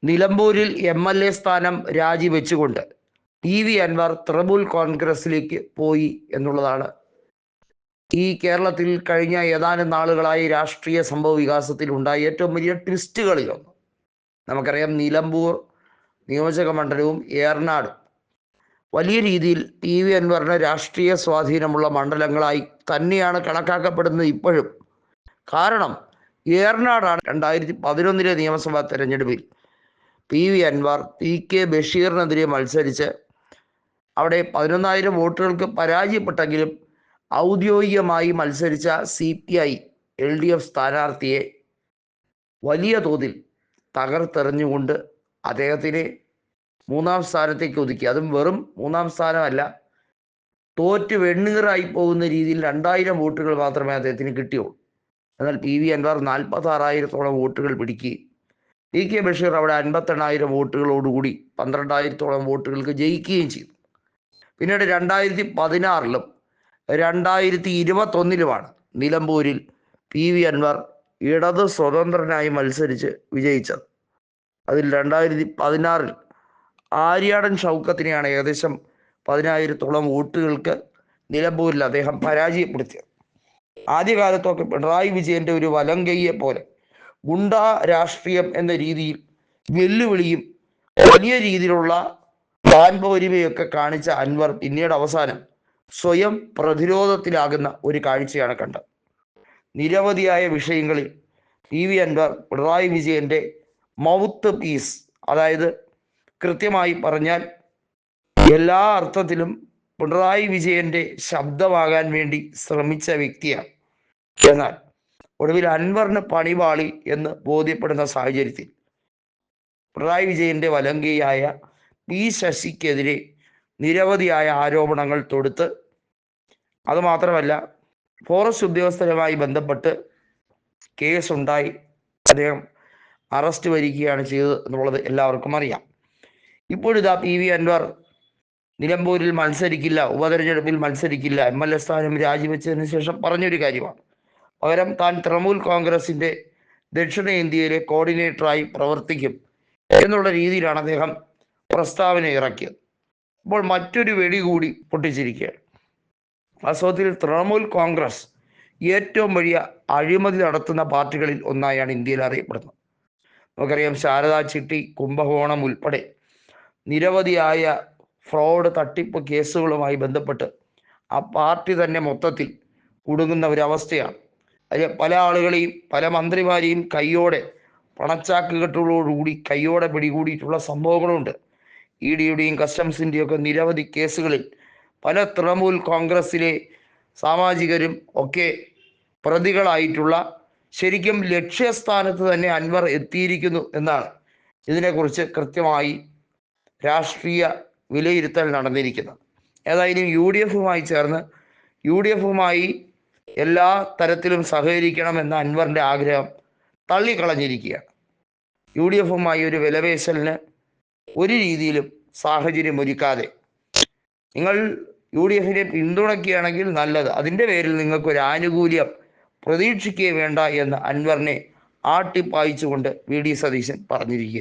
നിലമ്പൂരിൽ MLA സ്ഥാനം രാജിവെച്ചുകൊണ്ട് PV Anwar Trinamool കോൺഗ്രസിലേക്ക് പോയി എന്നുള്ളതാണ് ഈ കേരളത്തിൽ കഴിഞ്ഞ ഏതാനും നാളുകളായി രാഷ്ട്രീയ സംഭവ വികാസത്തിൽ ഉണ്ടായ ഏറ്റവും വലിയ ട്വിസ്റ്റുകളിലൊന്ന്. നമുക്കറിയാം, നിലമ്പൂർ നിയോജക മണ്ഡലവും ഏറനാടും വലിയ രീതിയിൽ PV അൻവറിന് രാഷ്ട്രീയ സ്വാധീനമുള്ള മണ്ഡലങ്ങളായി തന്നെയാണ് കണക്കാക്കപ്പെടുന്നത് ഇപ്പോഴും. കാരണം ഏറനാടാണ് 2011 നിയമസഭാ തെരഞ്ഞെടുപ്പിൽ PV അൻവർ PK ബഷീറിനെതിരെ മത്സരിച്ച് അവിടെ 11,000 വോട്ടുകൾക്ക് പരാജയപ്പെട്ടെങ്കിലും ഔദ്യോഗികമായി മത്സരിച്ച CPI LDF സ്ഥാനാർത്ഥിയെ വലിയ തോതിൽ തകർത്തെറിഞ്ഞുകൊണ്ട് അദ്ദേഹത്തിനെ 3ാം സ്ഥാനത്തേക്ക് ഒതുക്കി. അതും വെറും 3ാം സ്ഥാനമല്ല, തോറ്റ് വെണ്ണീറായി പോകുന്ന രീതിയിൽ 2,000 വോട്ടുകൾ മാത്രമേ അദ്ദേഹത്തിന് കിട്ടിയുള്ളൂ. എന്നാൽ PV അൻവർ 46,000-ഓളം വോട്ടുകൾ പിടിക്കുകയും PK ബഷീർ അവിടെ 58,000 വോട്ടുകളോടുകൂടി 12,000-ഓളം വോട്ടുകൾക്ക് ജയിക്കുകയും ചെയ്തു. പിന്നീട് 2016-ലും 2021-ലുമാണ് നിലമ്പൂരിൽ PV അൻവർ ഇടത് സ്വതന്ത്രനായി മത്സരിച്ച് വിജയിച്ചത്. അതിൽ 2016-ൽ ആര്യാടൻ ഷൗക്കത്തിനെയാണ് ഏകദേശം 10,000-ഓളം വോട്ടുകൾക്ക് നിലമ്പൂരിൽ അദ്ദേഹം പരാജയപ്പെടുത്തിയത്. ആദ്യകാലത്തൊക്കെ പിണറായി വിജയന്റെ ഒരു വലങ്കയ്യെ പോലെ ഗുണ്ടാ രാഷ്ട്രീയം എന്ന രീതിയിൽ വെല്ലുവിളിയും വലിയ രീതിയിലുള്ള താൻപോരിമയൊക്കെ കാണിച്ച അൻവർ പിന്നീട് അവസാനം സ്വയം പ്രതിരോധത്തിലാകുന്ന ഒരു കാഴ്ചയാണ് കണ്ടത്. നിരവധിയായ വിഷയങ്ങളിൽ PV അൻവർ പിണറായി വിജയന്റെ മൗത്ത് പീസ്, അതായത് കൃത്യമായി പറഞ്ഞാൽ എല്ലാ അർത്ഥത്തിലും പിണറായി വിജയന്റെ ശബ്ദമാകാൻ വേണ്ടി ശ്രമിച്ച വ്യക്തിയാണ്. എന്നാൽ ഒടുവിൽ അൻവറിന് പണിപാളി എന്ന് ബോധ്യപ്പെടുന്ന സാഹചര്യത്തിൽ പിണറായി വിജയന്റെ വലങ്കയായ P ശശിക്കെതിരെ നിരവധിയായ ആരോപണങ്ങൾ തൊടുത്ത്, അതുമാത്രമല്ല ഫോറസ്റ്റ് ഉദ്യോഗസ്ഥരുമായി ബന്ധപ്പെട്ട് കേസുണ്ടായി അദ്ദേഹം അറസ്റ്റ് വരികയാണ് ചെയ്തത് എന്നുള്ളത് എല്ലാവർക്കും അറിയാം. ഇപ്പോഴിതാ PV അൻവർ നിലമ്പൂരിൽ മത്സരിക്കില്ല, ഉപതെരഞ്ഞെടുപ്പിൽ മത്സരിക്കില്ല, MLA സ്ഥാനം രാജിവെച്ചതിന് ശേഷം പറഞ്ഞൊരു കാര്യമാണ്. പകരം താൻ തൃണമൂൽ കോൺഗ്രസിന്റെ ദക്ഷിണേന്ത്യയിലെ കോർഡിനേറ്ററായി പ്രവർത്തിക്കും എന്നുള്ള രീതിയിലാണ് അദ്ദേഹം പ്രസ്താവന ഇറക്കിയത്. അപ്പോൾ മറ്റൊരു വെടി കൂടി പൊട്ടിച്ചിരിക്കുകയാണ്. വാസ്തവത്തിൽ തൃണമൂൽ കോൺഗ്രസ് ഏറ്റവും വലിയ അഴിമതി നടത്തുന്ന പാർട്ടികളിൽ ഒന്നായാണ് ഇന്ത്യയിൽ അറിയപ്പെടുന്നത്. നമുക്കറിയാം, ശാരദാ ചിട്ടി കുംഭകോണം ഉൾപ്പെടെ നിരവധിയായ ഫ്രോഡ് തട്ടിപ്പ് കേസുകളുമായി ബന്ധപ്പെട്ട് ആ പാർട്ടി തന്നെ മൊത്തത്തിൽ കുടുങ്ങുന്ന ഒരവസ്ഥയാണ്. അതിൽ പല ആളുകളെയും പല മന്ത്രിമാരെയും കയ്യോടെ പണച്ചാക്കുകെട്ടുകളോടുകൂടി കയ്യോടെ പിടികൂടിയിട്ടുള്ള സംഭവങ്ങളുണ്ട്. EDയുടെയും കസ്റ്റംസിൻ്റെയൊക്കെ നിരവധി കേസുകളിൽ പല തൃണമൂൽ കോൺഗ്രസിലെ സാമാജികരും ഒക്കെ പ്രതികളായിട്ടുള്ള, ശരിക്കും ലക്ഷ്യസ്ഥാനത്ത് തന്നെ അൻവർ എത്തിയിരിക്കുന്നു എന്നാണ് ഇതിനെക്കുറിച്ച് കൃത്യമായി രാഷ്ട്രീയ വിലയിരുത്തൽ നടന്നിരിക്കുന്നത്. ഏതായാലും UDFുമായി ചേർന്ന് UDFുമായി എല്ലാ തരത്തിലും സഹകരിക്കണമെന്ന അൻവറിൻ്റെ ആഗ്രഹം തള്ളിക്കളഞ്ഞിരിക്കുകയാണ്. UDFുമായി ഒരു വിലപേശലിന് ഒരു രീതിയിലും സാഹചര്യം ഒരുക്കാതെ നിങ്ങൾ UDFിനെ പിന്തുണയ്ക്കുകയാണെങ്കിൽ നല്ലത്, അതിൻ്റെ പേരിൽ നിങ്ങൾക്കൊരു ആനുകൂല്യം പ്രതീക്ഷിക്കുകയും വേണ്ട എന്ന് അൻവറിനെ ആട്ടിപ്പായിച്ചുകൊണ്ട് VD സതീശൻ പറഞ്ഞിരിക്കുക.